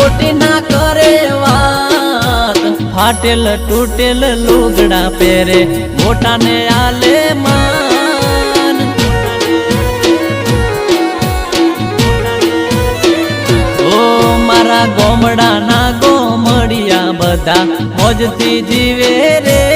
ખોટી ના કરે વાત, ફાટેલ તૂટેલ લુગડા પહેરે મોટાને આલે માન। ઓ મારા ગોમડાના ગોમડિયા બધા મોજથી જીવે રે।